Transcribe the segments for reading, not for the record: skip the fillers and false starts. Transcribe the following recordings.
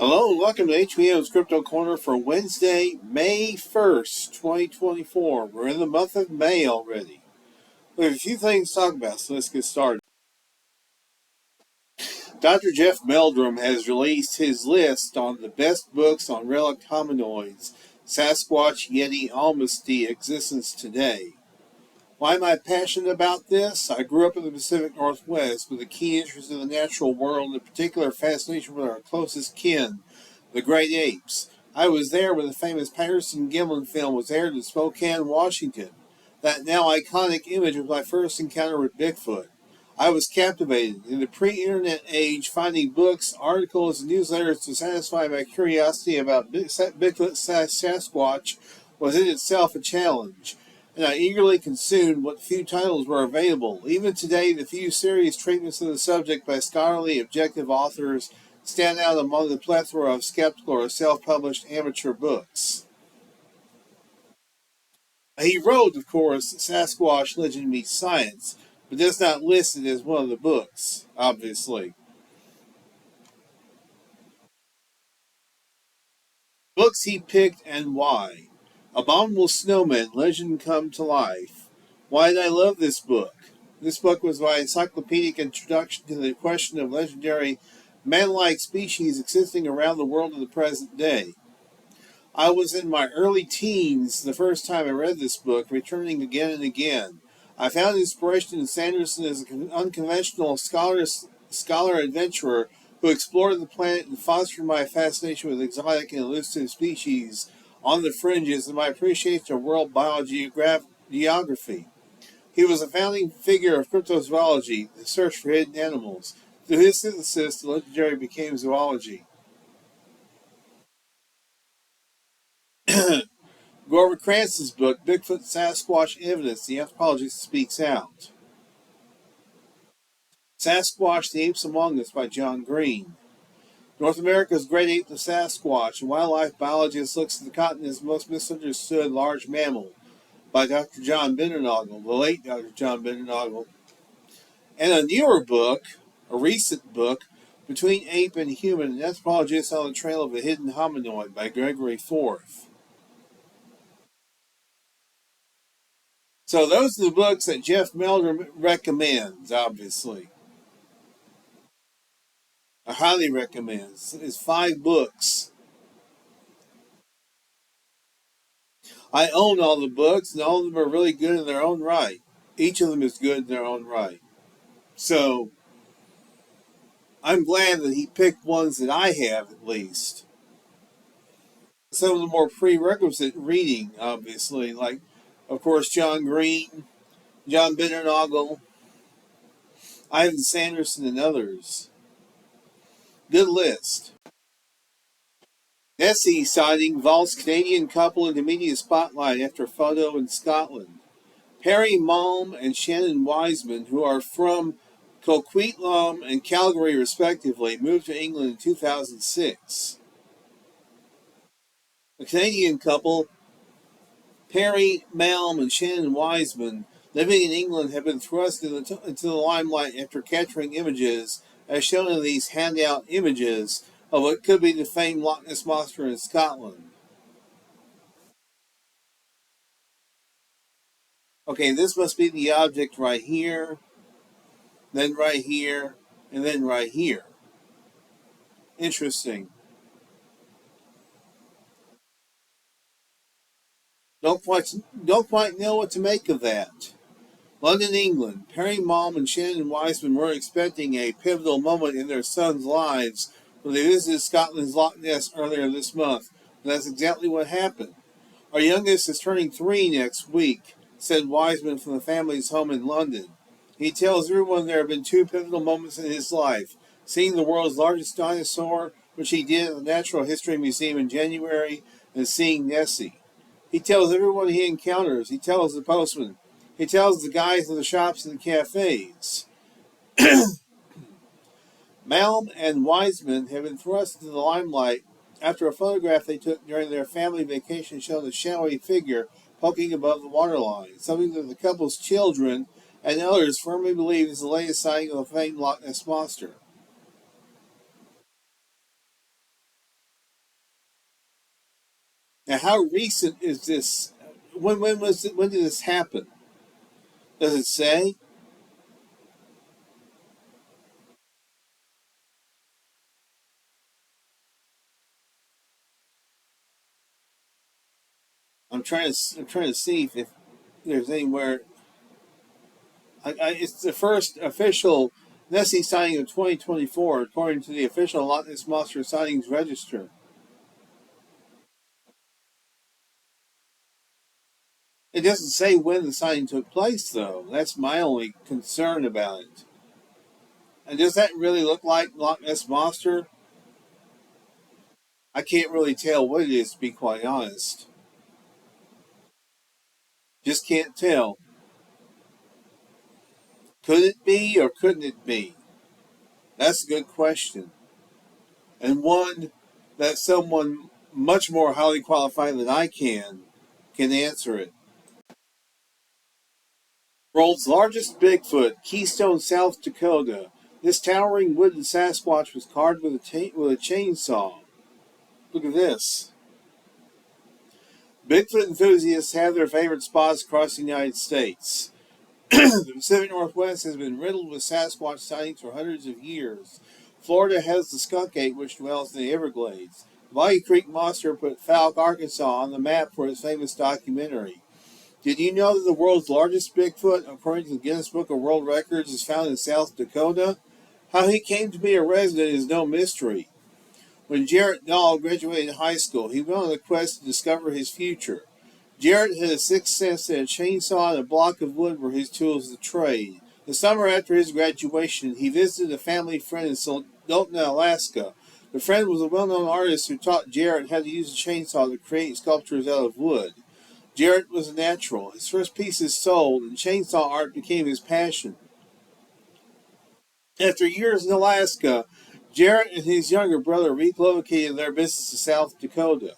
Hello and welcome to HBM's Crypto-Corner for Wednesday, May 1st, 2024. We're in the month of May already. We have a few things to talk about, so let's get started. Dr. Jeff Meldrum has released his list on the best books on relic hominoids, Sasquatch, Yeti, Almasty existence today. Why am I passionate about this? I grew up in the Pacific Northwest with a keen interest in the natural world and a particular fascination with our closest kin, the great apes. I was there when the famous Patterson-Gimlin film was aired in Spokane, Washington. That now iconic image was my first encounter with Bigfoot. I was captivated. In the pre-internet age, finding books, articles, and newsletters to satisfy my curiosity about Bigfoot Sasquatch was in itself a challenge, and I eagerly consumed what few titles were available. Even today, the few serious treatments of the subject by scholarly, objective authors stand out among the plethora of skeptical or self-published amateur books. He wrote, of course, Sasquatch Legend Meets Science, but does not list it as one of the books, obviously. Books he picked and why. Abominable Snowmen, Legend Come to Life. Why did I love this book? This book was my encyclopedic introduction to the question of legendary man-like species existing around the world in the present day. I was in my early teens the first time I read this book, returning again and again. I found inspiration in Sanderson as an unconventional scholar adventurer who explored the planet and fostered my fascination with exotic and elusive species on the fringes and my appreciation of world geography. He was a founding figure of cryptozoology, the search for hidden animals. Through his synthesis, the legendary became zoology. Grover Crance's book, Bigfoot Sasquatch Evidence, The Anthropologist Speaks Out. Sasquatch, The Apes Among Us by John Green. North America's Great Ape, the Sasquatch, a wildlife biologist looks at the continent's most misunderstood large mammal by Dr. John Bindernagel, the late Dr. John Bindernagel. And a newer book, a recent book, Between Ape and Human, an anthropologist on the trail of a hidden hominoid by Gregory Forth. So those are the books that Jeff Meldrum recommends, obviously. I highly recommend. It's 5 books. I own all the books, and all of them are really good in their own right. Each of them is good in their own right. So I'm glad that he picked ones that I have, at least. Some of the more prerequisite reading, obviously, like, of course, John Green, John Bindernagel, Ivan Sanderson, and others. Good list. Nessie sighting vaults Canadian couple into media spotlight after photo in Scotland. Perry Malm and Shannon Wiseman, who are from Coquitlam and Calgary respectively, moved to England in 2006. The Canadian couple, Perry Malm and Shannon Wiseman, living in England, have been thrust into the limelight after capturing images, as shown in these handout images, of what could be the famed Loch Ness Monster in Scotland. Okay, this must be the object right here, then right here, and then right here. Interesting. Don't quite know what to make of that. London, England. Perry Malm and Shannon Wiseman were expecting a pivotal moment in their sons' lives when they visited Scotland's Loch Ness earlier this month. And that's exactly what happened. Our youngest is turning 3 next week, said Wiseman from the family's home in London. He tells everyone there have been 2 pivotal moments in his life: seeing the world's largest dinosaur, which he did at the Natural History Museum in January, and seeing Nessie. He tells everyone he encounters. He tells the postman. He tells the guys in the shops and the cafes. Malm and Wiseman have been thrust into the limelight after a photograph they took during their family vacation showed a shadowy figure poking above the waterline, something that the couple's children and others firmly believe is the latest sighting of the famed Loch Ness Monster. Now, how recent is this? When was it? When did this happen? Does it say? I'm trying to see if there's anywhere. It's the first official Nessie sighting of 2024, according to the official Loch Ness Monster sightings register. It doesn't say when the sighting took place, though. That's my only concern about it. And does that really look like Loch Ness Monster? I can't really tell what it is, to be quite honest. Just can't tell. Could it be or couldn't it be? That's a good question. And one that someone much more highly qualified than I can answer it. World's largest Bigfoot, Keystone, South Dakota. This towering wooden Sasquatch was carved with a chainsaw. Look at this. Bigfoot enthusiasts have their favorite spots across the United States. The Pacific Northwest has been riddled with Sasquatch sightings for hundreds of years. Florida has the skunk ape, which dwells in the Everglades. The Boggy Creek Monster put Fouke, Arkansas on the map for his famous documentary. Did you know that the world's largest Bigfoot, according to the Guinness Book of World Records, is found in South Dakota? How he came to be a resident is no mystery. When Jarrett Dahl graduated high school, he went on a quest to discover his future. Jarrett had a sixth sense that a chainsaw and a block of wood were his tools of trade. The summer after his graduation, he visited a family friend in Soldotna, Alaska. The friend was a well-known artist who taught Jarrett how to use a chainsaw to create sculptures out of wood. Jarrett was a natural. His first pieces sold, and chainsaw art became his passion. After years in Alaska, Jarrett and his younger brother relocated their business to South Dakota.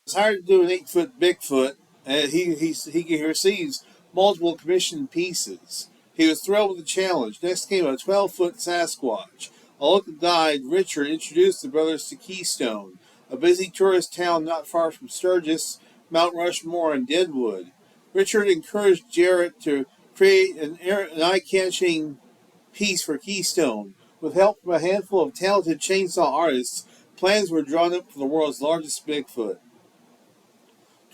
He was hired to do an 8-foot Bigfoot, and he receives multiple commissioned pieces. He was thrilled with the challenge. Next came a 12-foot Sasquatch. A local guide, Richard, introduced the brothers to Keystone, a busy tourist town not far from Sturgis, Mount Rushmore, and Deadwood. Richard encouraged Jarrett to create an eye-catching piece for Keystone. With help from a handful of talented chainsaw artists, plans were drawn up for the world's largest Bigfoot.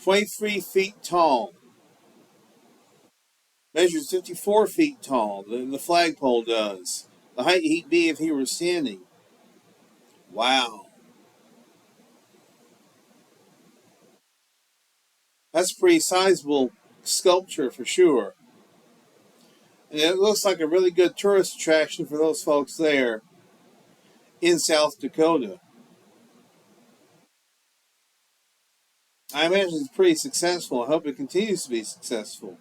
23 feet tall. Measures 54 feet tall. The flagpole does. The height he'd be if he were standing. Wow. That's a pretty sizable sculpture for sure. And it looks like a really good tourist attraction for those folks there in South Dakota. I imagine it's pretty successful. I hope it continues to be successful.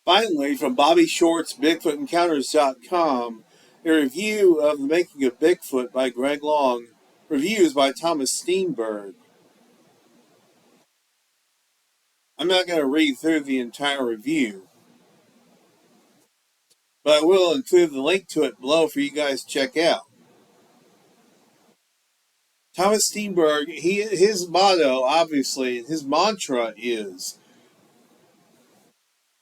Finally, from Bobby Short's BigfootEncounters.com, a review of The Making of Bigfoot by Greg Long. Reviews by Thomas Steenberg. I'm not going to read through the entire review, but I will include the link to it below for you guys to check out. Thomas Steenberg, his motto, obviously, his mantra is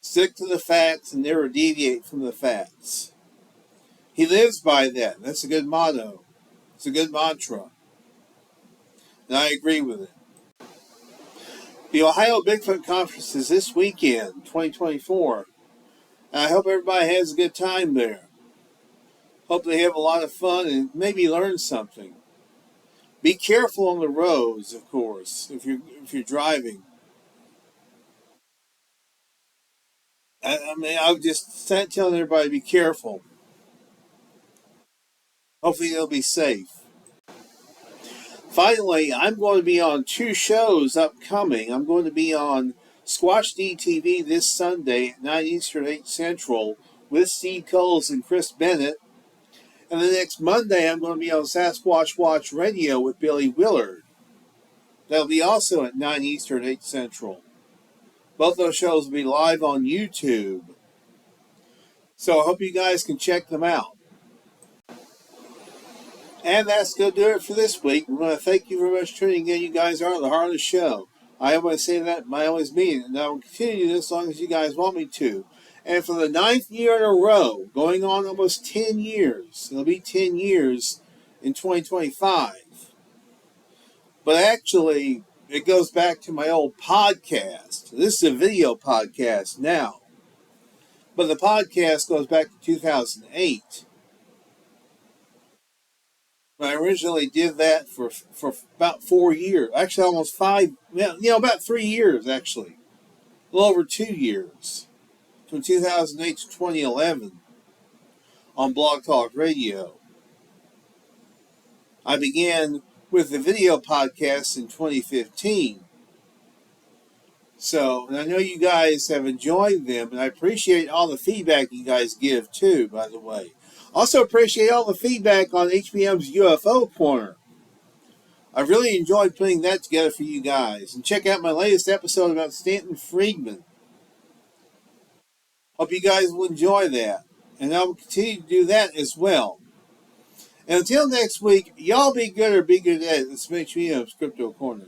stick to the facts and never deviate from the facts. He lives by that. That's a good motto. It's a good mantra. And I agree with it. The Ohio Bigfoot Conference is this weekend, 2024. And I hope everybody has a good time there. Hope they have a lot of fun and maybe learn something. Be careful on the roads, of course, if you're driving. I would just telling everybody to be careful. Hopefully they'll be safe. Finally, I'm going to be on 2 shows upcoming. I'm going to be on Squash DTV this Sunday at 9 Eastern, 8 Central with Steve Coles and Chris Bennett. And the next Monday, I'm going to be on Sasquatch Watch Radio with Billy Willard. That'll be also at 9 Eastern, 8 Central. Both those shows will be live on YouTube. So I hope you guys can check them out. And that's going to do it for this week. We want to thank you very much for tuning in. You guys are the heart of the show. I always say that, I always mean it, and I will continue this as long as you guys want me to. And for the 9th year in a row, going on almost 10 years, it'll be 10 years in 2025. But actually, it goes back to my old podcast. This is a video podcast now. But the podcast goes back to 2008. I originally did that for about 4 years. Actually, almost 5, about 3 years, actually. A little over 2 years. From 2008 to 2011 on Blog Talk Radio. I began with the video podcast in 2015. So, and I know you guys have enjoyed them, and I appreciate all the feedback you guys give, too, by the way. Also appreciate all the feedback on HBM's UFO Corner. I really enjoyed putting that together for you guys. And check out my latest episode about Stanton Friedman. Hope you guys will enjoy that. And I will continue to do that as well. And until next week, y'all be good or be good at it. This is May-HBM's Crypto Corner.